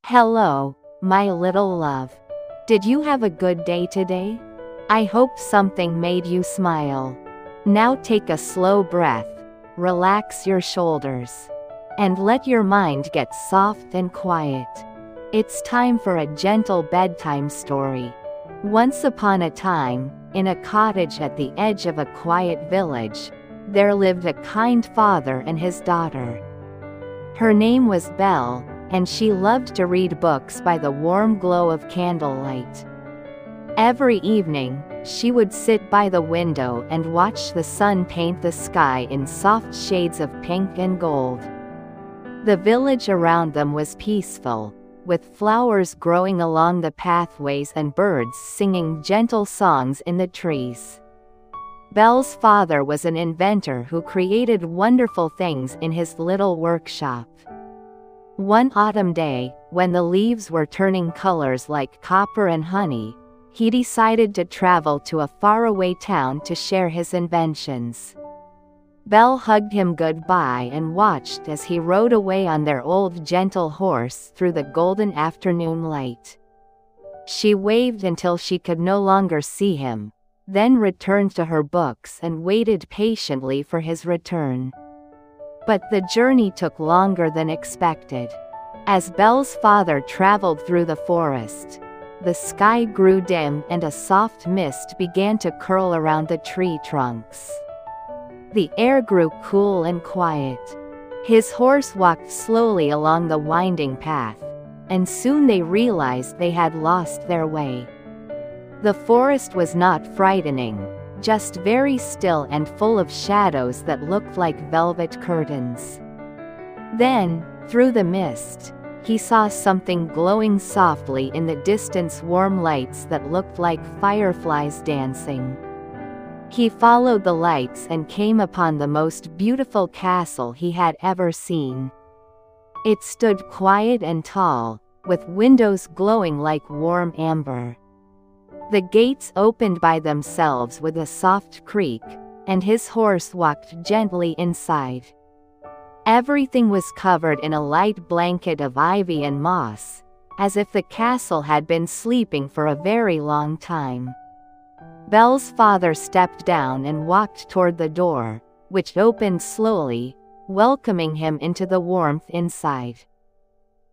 Hello, my little love. Did you have a good day today? I hope something made you smile. Now take a slow breath, relax your shoulders, and let your mind get soft and quiet. It's time for a gentle bedtime story. Once upon a time, in a cottage at the edge of a quiet village, there lived a kind father and his daughter. Her name was Belle, and she loved to read books by the warm glow of candlelight. Every evening, she would sit by the window and watch the sun paint the sky in soft shades of pink and gold. The village around them was peaceful, with flowers growing along the pathways and birds singing gentle songs in the trees. Belle's father was an inventor who created wonderful things in his little workshop. One autumn day, when the leaves were turning colors like copper and honey, he decided to travel to a faraway town to share his inventions. Belle hugged him goodbye and watched as he rode away on their old gentle horse through the golden afternoon light. She waved until she could no longer see him, then returned to her books and waited patiently for his return. But the journey took longer than expected. As Belle's father traveled through the forest, the sky grew dim and a soft mist began to curl around the tree trunks. The air grew cool and quiet. His horse walked slowly along the winding path, and soon they realized they had lost their way. The forest was not frightening, just very still and full of shadows that looked like velvet curtains. Then, through the mist, he saw something glowing softly in the distance, warm lights that looked like fireflies dancing. He followed the lights and came upon the most beautiful castle he had ever seen. It stood quiet and tall, with windows glowing like warm amber. The gates opened by themselves with a soft creak, and his horse walked gently inside. Everything was covered in a light blanket of ivy and moss, as if the castle had been sleeping for a very long time. Belle's father stepped down and walked toward the door, which opened slowly, welcoming him into the warmth inside.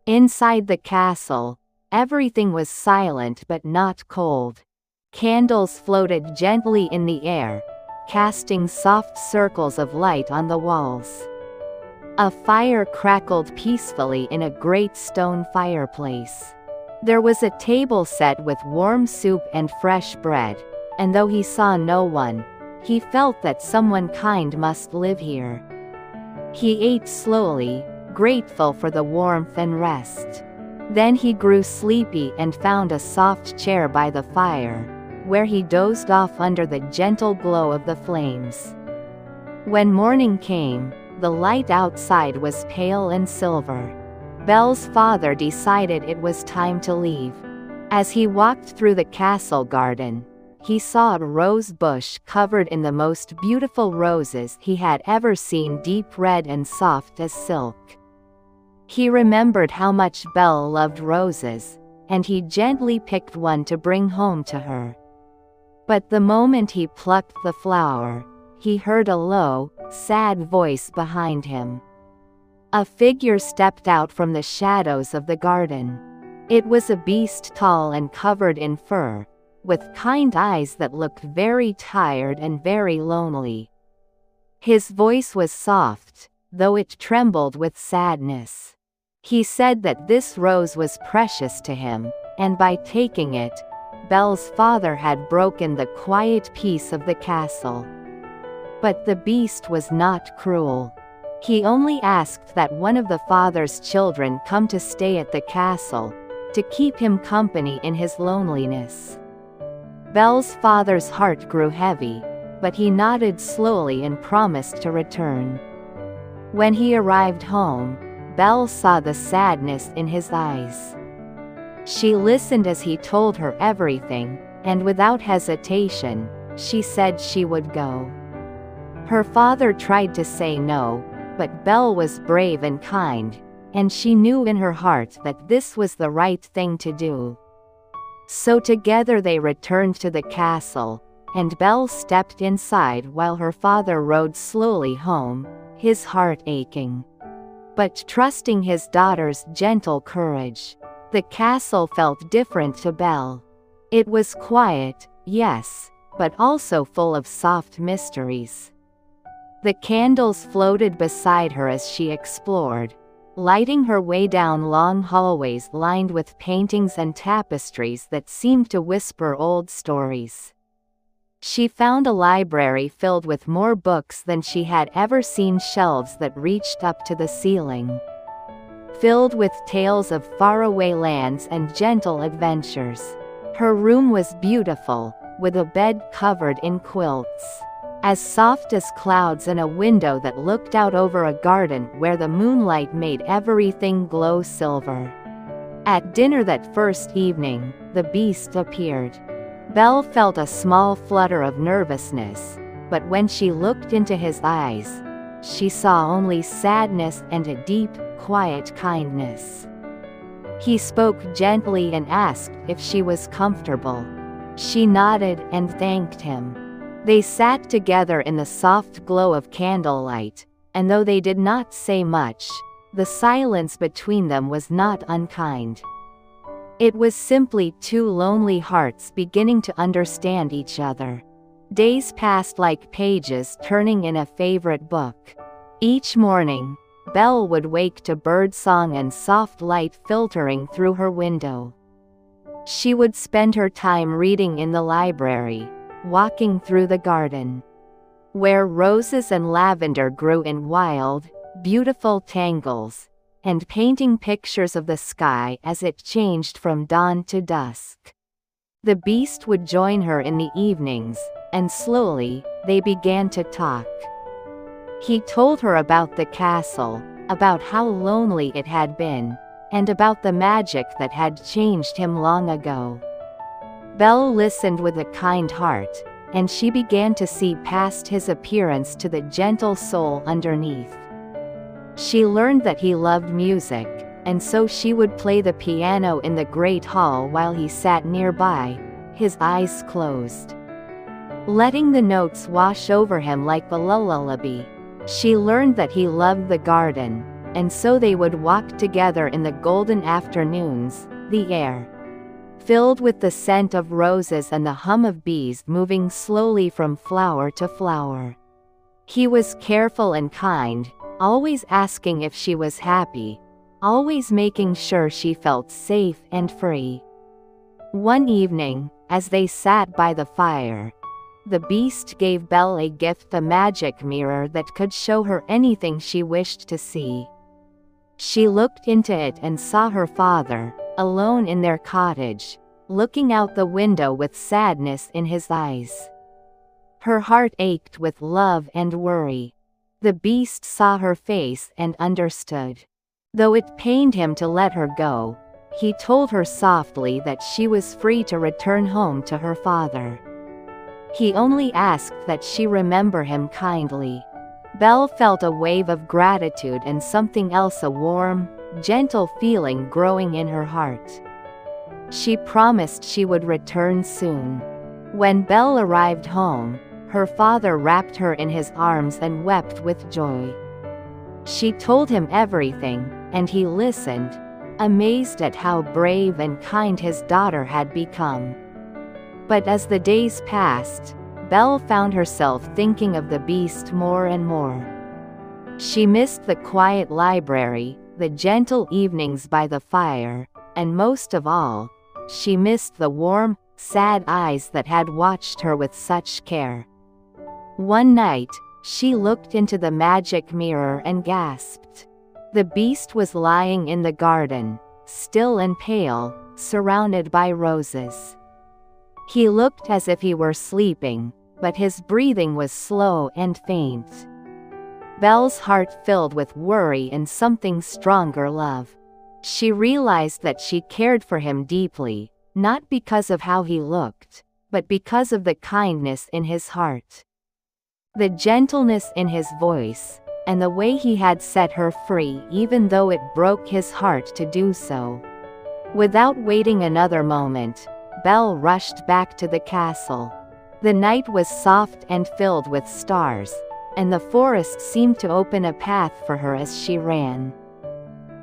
Inside the castle, everything was silent but not cold. Candles floated gently in the air, casting soft circles of light on the walls. A fire crackled peacefully in a great stone fireplace. There was a table set with warm soup and fresh bread, and though he saw no one, he felt that someone kind must live here. He ate slowly, grateful for the warmth and rest. Then he grew sleepy and found a soft chair by the fire, where he dozed off under the gentle glow of the flames. When morning came, the light outside was pale and silver. Belle's father decided it was time to leave. As he walked through the castle garden, he saw a rose bush covered in the most beautiful roses he had ever seen, deep red and soft as silk. He remembered how much Belle loved roses, and he gently picked one to bring home to her. But the moment he plucked the flower, he heard a low, sad voice behind him. A figure stepped out from the shadows of the garden. It was a beast tall and covered in fur, with kind eyes that looked very tired and very lonely. His voice was soft, though it trembled with sadness. He said that this rose was precious to him, and by taking it, Belle's father had broken the quiet peace of the castle. But the beast was not cruel. He only asked that one of the father's children come to stay at the castle, to keep him company in his loneliness. Belle's father's heart grew heavy, but he nodded slowly and promised to return. When he arrived home, Belle saw the sadness in his eyes. She listened as he told her everything, and without hesitation, she said she would go. Her father tried to say no, but Belle was brave and kind, and she knew in her heart that this was the right thing to do. So together they returned to the castle, and Belle stepped inside while her father rode slowly home, his heart aching, but trusting his daughter's gentle courage. The castle felt different to Belle. It was quiet, yes, but also full of soft mysteries. The candles floated beside her as she explored, lighting her way down long hallways lined with paintings and tapestries that seemed to whisper old stories. She found a library filled with more books than she had ever seen, shelves that reached up to the ceiling, filled with tales of faraway lands and gentle adventures. Her room was beautiful, with a bed covered in quilts, as soft as clouds, and a window that looked out over a garden where the moonlight made everything glow silver. At dinner that first evening, the Beast appeared. Belle felt a small flutter of nervousness, but when she looked into his eyes, she saw only sadness and a deep, quiet kindness. He spoke gently and asked if she was comfortable. She nodded and thanked him. They sat together in the soft glow of candlelight, and though they did not say much, the silence between them was not unkind. It was simply two lonely hearts beginning to understand each other. Days passed like pages turning in a favorite book. Each morning, Belle would wake to birdsong and soft light filtering through her window. She would spend her time reading in the library, walking through the garden, where roses and lavender grew in wild, beautiful tangles, and painting pictures of the sky as it changed from dawn to dusk. The Beast would join her in the evenings, and slowly, they began to talk. He told her about the castle, about how lonely it had been, and about the magic that had changed him long ago. Belle listened with a kind heart, and she began to see past his appearance to the gentle soul underneath. She learned that he loved music, and so she would play the piano in the great hall while he sat nearby, his eyes closed, letting the notes wash over him like a lullaby. She learned that he loved the garden, and so they would walk together in the golden afternoons, the air filled with the scent of roses and the hum of bees moving slowly from flower to flower. He was careful and kind, always asking if she was happy, always making sure she felt safe and free. One evening, as they sat by the fire, the Beast gave Belle a gift, a magic mirror that could show her anything she wished to see. She looked into it and saw her father, alone in their cottage, looking out the window with sadness in his eyes. Her heart ached with love and worry. The Beast saw her face and understood. Though it pained him to let her go, he told her softly that she was free to return home to her father. He only asked that she remember him kindly. Belle felt a wave of gratitude and something else, a warm, gentle feeling growing in her heart. She promised she would return soon. When Belle arrived home, her father wrapped her in his arms and wept with joy. She told him everything, and he listened, amazed at how brave and kind his daughter had become. But as the days passed, Belle found herself thinking of the Beast more and more. She missed the quiet library, the gentle evenings by the fire, and most of all, she missed the warm, sad eyes that had watched her with such care. One night, she looked into the magic mirror and gasped. The Beast was lying in the garden, still and pale, surrounded by roses. He looked as if he were sleeping, but his breathing was slow and faint. Belle's heart filled with worry and something stronger, love. She realized that she cared for him deeply, not because of how he looked, but because of the kindness in his heart. The gentleness in his voice, and the way he had set her free even though it broke his heart to do so. Without waiting another moment, Belle rushed back to the castle. The night was soft and filled with stars, and the forest seemed to open a path for her as she ran.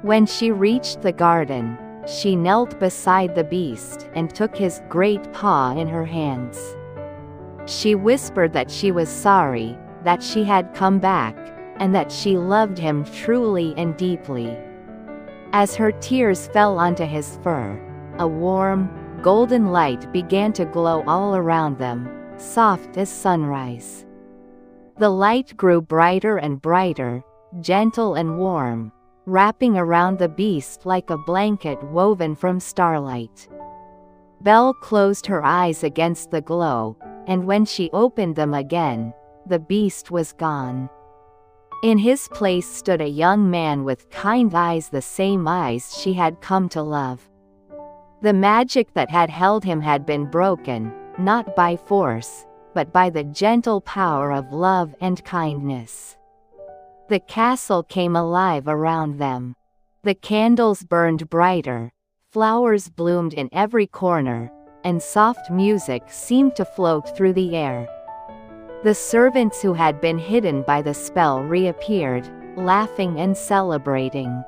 When she reached the garden, she knelt beside the beast and took his great paw in her hands. She whispered that she was sorry, that she had come back, and that she loved him truly and deeply. As her tears fell onto his fur, a warm, golden light began to glow all around them, soft as sunrise. The light grew brighter and brighter, gentle and warm, wrapping around the beast like a blanket woven from starlight. Belle closed her eyes against the glow, and when she opened them again, the beast was gone. In his place stood a young man with kind eyes, the same eyes she had come to love. The magic that had held him had been broken, not by force, but by the gentle power of love and kindness. The castle came alive around them. The candles burned brighter, flowers bloomed in every corner, and soft music seemed to float through the air. The servants who had been hidden by the spell reappeared, laughing and celebrating.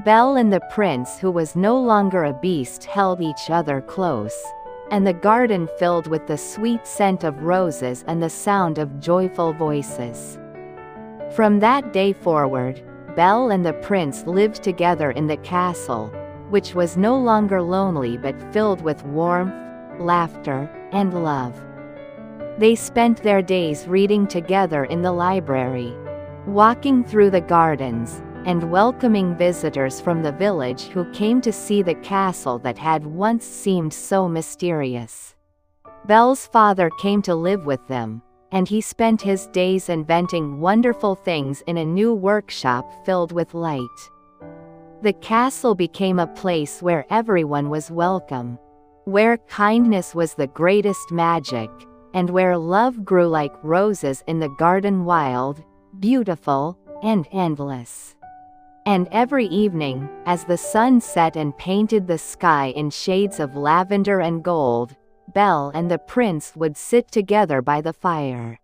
Belle and the prince, who was no longer a beast, held each other close, and the garden filled with the sweet scent of roses and the sound of joyful voices. From that day forward, Belle and the prince lived together in the castle, which was no longer lonely but filled with warmth, laughter, and love. They spent their days reading together in the library, walking through the gardens, and welcoming visitors from the village who came to see the castle that had once seemed so mysterious. Belle's father came to live with them, and he spent his days inventing wonderful things in a new workshop filled with light. The castle became a place where everyone was welcome, where kindness was the greatest magic, and where love grew like roses in the garden, wild, beautiful, and endless. And every evening, as the sun set and painted the sky in shades of lavender and gold, Belle and the prince would sit together by the fire,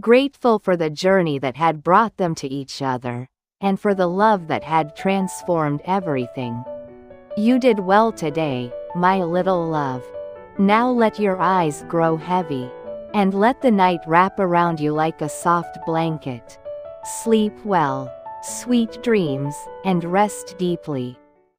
grateful for the journey that had brought them to each other, and for the love that had transformed everything. You did well today, my little love. Now let your eyes grow heavy, and let the night wrap around you like a soft blanket. Sleep well, sweet dreams, and rest deeply.